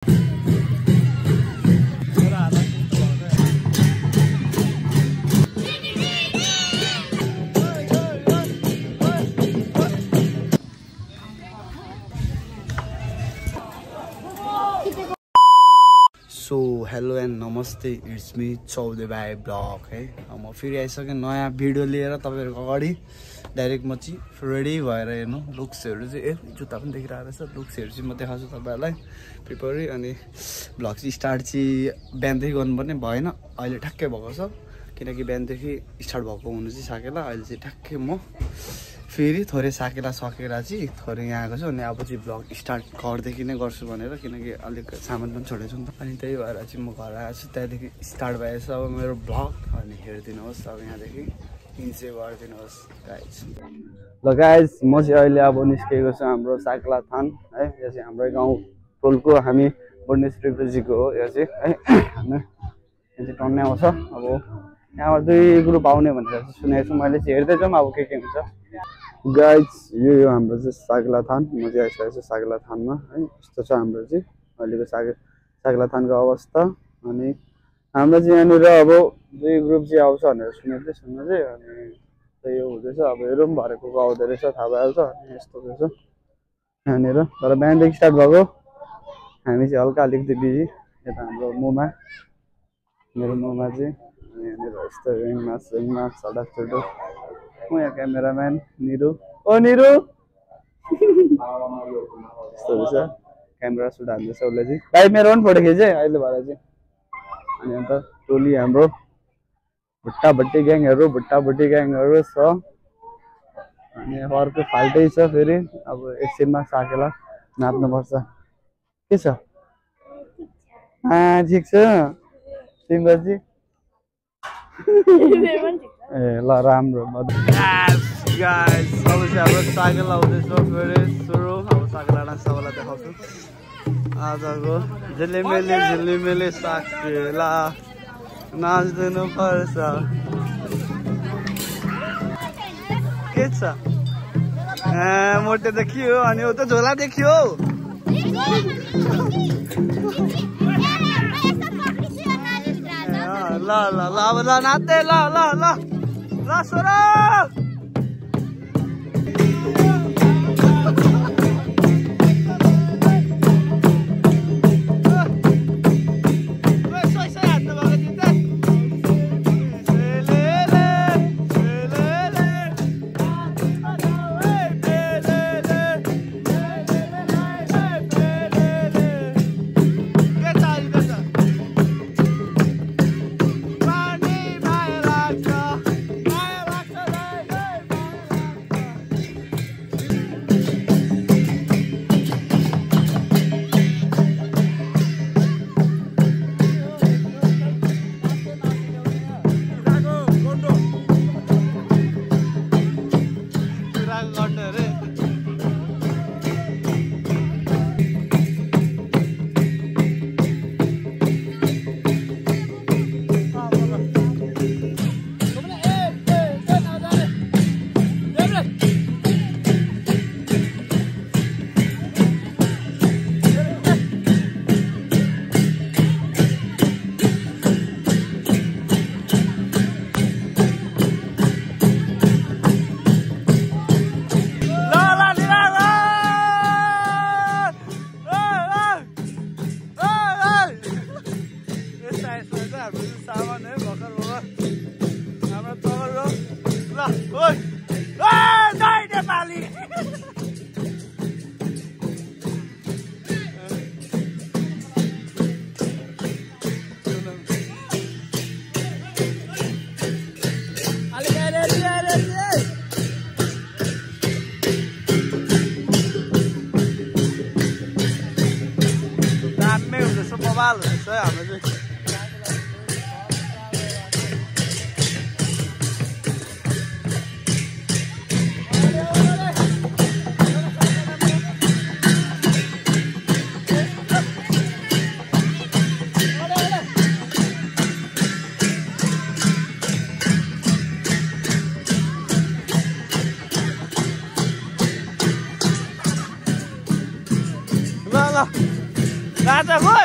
So hello and नमस्ते, it's me चौधे भाइ blog है। म फेरि आइसकेँ नयाँ भिडियो लिएर तपाईँहरूको अगाडि। डाइरेक्ट म चाहिँ रेडी भएर हेर्नु लुक्सहरू चाहिँ जुत्ता पनि देखिरहेको रहेछ। लुक्सहरू चाहिँ म देखाउँछु तपाईँहरूलाई प्रिपरी। अनि भ्लग चाहिँ स्टार्ट चाहिँ बिहानदेखि गर्नुपर्ने भएन, अहिले ठ्याक्कै भएको छ। किनकि बिहानदेखि स्टार्ट भएको हुनु चाहिँ साकेला, अहिले चाहिँ ठ्याक्कै म फेरि थोरै साकेला सकेर चाहिँ थोरै यहाँ आएको छु। अनि अब चाहिँ भ्लग स्टार्ट घरदेखि नै गर्छु भनेर, किनकि अलिक सामान पनि छोडेको छु नि त। अनि त्यही भएर चाहिँ म घर आएको छु, त्यहाँदेखि स्टार्ट भएछ अब मेरो भ्लग। अनि हेरिदिनुहोस्, अब यहाँदेखि इन्जोय गरिदिनुहोस् गाइज। ल गाइज, म चाहिँ अहिले अब निस्केको छु हाम्रो साकेला थान है। यो चाहिँ हाम्रो गाउँ टोलको हामी बुढ्नेस रिफ्युजीको हो यो चाहिँ है। यहाँ चाहिँ टन्नै आउँछ। अब यहाँबाट 2 ग्रुप आउने भनेर चाहिँ सुनेको छु मैले, चाहिँ हेर्दै जाउँ अब के हुन्छ गाइज। यो हाम्रो चाहिँ साकेला थान, म चाहिँ आइसकेको छु साकेला थानमा है। यस्तो छ हाम्रो चाहिँ अहिलेको साकेला थानको अवस्था। अनि हाम्रो चाहिँ यहाँनिर अब 2 ग्रुप चाहिँ आउँछ भनेर सुनेको थिएँ सुन्नु चाहिँ। अनि त्यही यो हुँदैछ, अब हेरौँ भरे को आउँदो रहेछ, थाहा भइहाल्छ। अनि यस्तो रहेछ यहाँनिर। तर बिहानदेखि स्टार्ट भएको, हामी चाहिँ हल्का अलिकति बिजी। यता हाम्रो मुमा, मेरो मुमा चाहिँ। अनि यहाँनिर यस्तो रिङमा सडक छुटो। म यहाँ क्यामेराम्यान निरु। ओ निरु यस्तो रहेछ, क्यामेरा सुट हान्दैछ उसले चाहिँ। भाइ मेरो पनि फोटो खिचेँ अहिले भएर चाहिँ। अनि अन्त टोली हाम्रो भुट्टाभुट्टी ग्याङहरू छ। अनि अर्को फाल्टै छ फेरि। अब एकछिनमा साकेला नाच्नुपर्छ। के छ? ठिक छ तिम्रो चाहिँ? ए ल राम्रो। अब चाहिँ हाम्रो साकेला आउँदैछ फेरि सुरु। अब साकेला डान्स सबैलाई देखाउँछु। आजको झिलिमिली साकेला नाच्दिनु पर्छ। के छ? मोटे देखियो अनि उता झोला देखियो। ल ल ल अब ल नाच्दै ल ल ल ल सोरो। Vale, isso é, mas Nada,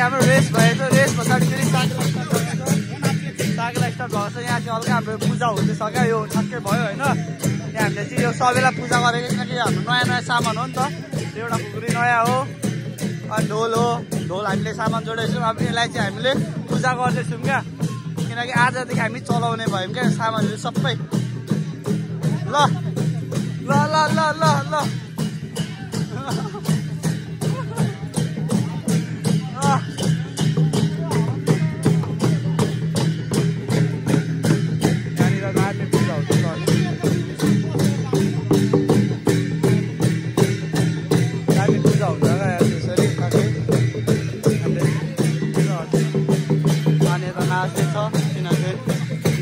हाम्रो रेस भएछ रेस पछाडि फेरि सागला स्टार्ट भएको छ यहाँ चाहिँ हल्का हाम्रो पूजा हुँदैछ क्या यो ठक्कै भयो होइन यहाँ हामीले चाहिँ यो सबैलाई पूजा गरेको किनकि हाम्रो नयाँ नयाँ सामान हो नि त एउटा खुकुरी नयाँ हो अनि ढोल हो ढोल हामीले सामान जोडेछौँ अब यसलाई चाहिँ हामीले पूजा गर्दैछौँ क्या किनकि आजदेखि हामी चलाउने भयौँ क्या सामानहरू सबै ल ल ल ल ल ल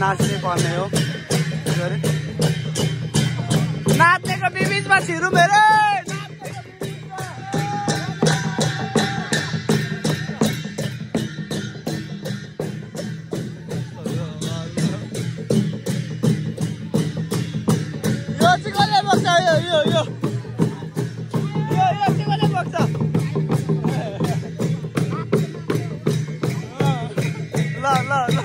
नाच्नै पर्ने हो नाच्नेको बिचमा छिरु मेरो यो चाहिँ कसले बग्छ यो चाहिँ कसले बग्छ ल ल ल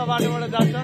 बाटोबाट जान्छ।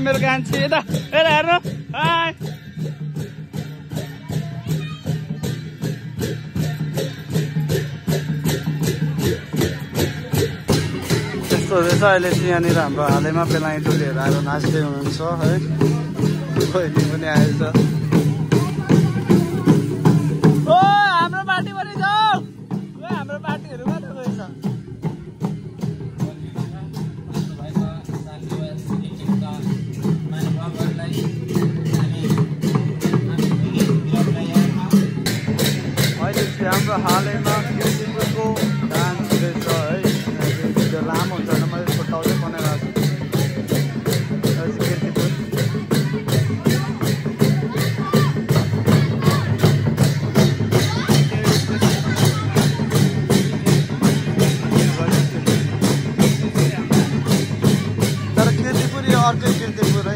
मेरो गान्छे यता यता हेर्नु हाय त्यस्तो रहेछ। अहिले चाहिँ यहाँनिर हाम्रो हालैमा बेलायी टोलीहरू आएर नाच्दै हुनुहुन्छ है। बहिनी पनि आएछ। ओ हाम्रो पार्टी पनि जाऊ। हाम्रो पार्टीहरू मात्र रहेछ। हाम्रो हालैमा कीर्तिपुरको डान्स रहेछ है। भिडियो लामो हुन्छ भने मैले छोटाउँदै बनाइरहेको छु। कीर्तिपुर तर कीर्तिपुर यो अर्कै कीर्तिपुर है।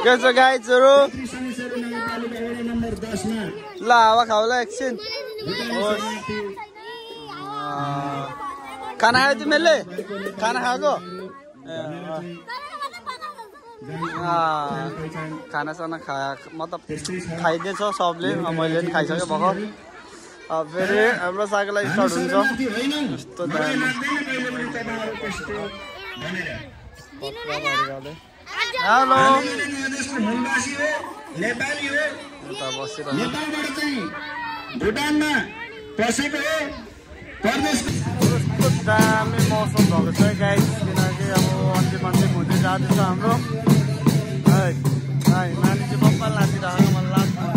के छ गाइजहरु ल हावा खाउला एकछिन खाना खायो तिमीले खाना खाएको खाना साना खाया मतलब खाइदिएछ सबले मैले पनि खाइसकेँ भर्खर फेरि हाम्रो साकेला स्टार्ट हुन्छ यस्तो हेलो भुटानमा पसेको हो दामी मौसम भएको छ गाइस किनकि अब अन्तिम हुँदै जाँदैछ हाम्रो नानी चाहिँ पप्पा लागिरहेको मलाई लाग्छ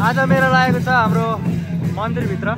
आज मेरो लागेको छ हाम्रो मन्दिरभित्र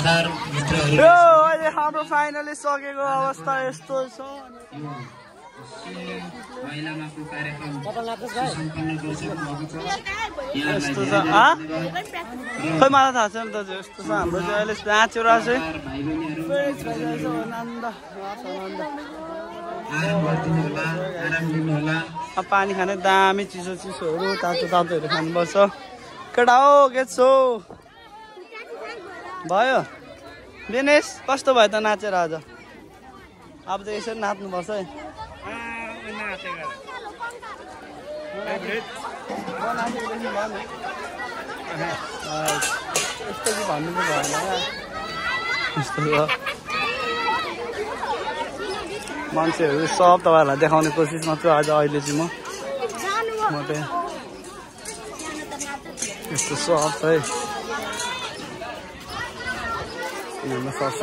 हजार मित्रहरू यो अहिले हाम्रो फाइनली सकेको अवस्था यस्तो छ महिलामाको कार्यक्रम सम्पन्न गरिसक्नुभएको छ यस्तो छ खै मलाई थाहा छैन दाजु यस्तो छ हाम्रो चाहिँ अहिले नाचेर चाहिँ भाइ बहिनीहरू आनन्द आराम गरिदिनु होला आराम लिनु होला अब पानी खाने दामी चिसो चिसोहरू तातो तातोहरू खानुपर्छ केटा हो के छौ भयो दिनेश कस्तो भयो त नाचेर आज अब त यसरी नाच्नुपर्छ है यस्तो कि भन्नु चाहिँ भएन यस्तो मान्छेहरू सब तपाईँहरूलाई देखाउने कोसिसमा छु आज अहिले चाहिँ म चाहिँ यस्तो सब है हेर्न सक्छ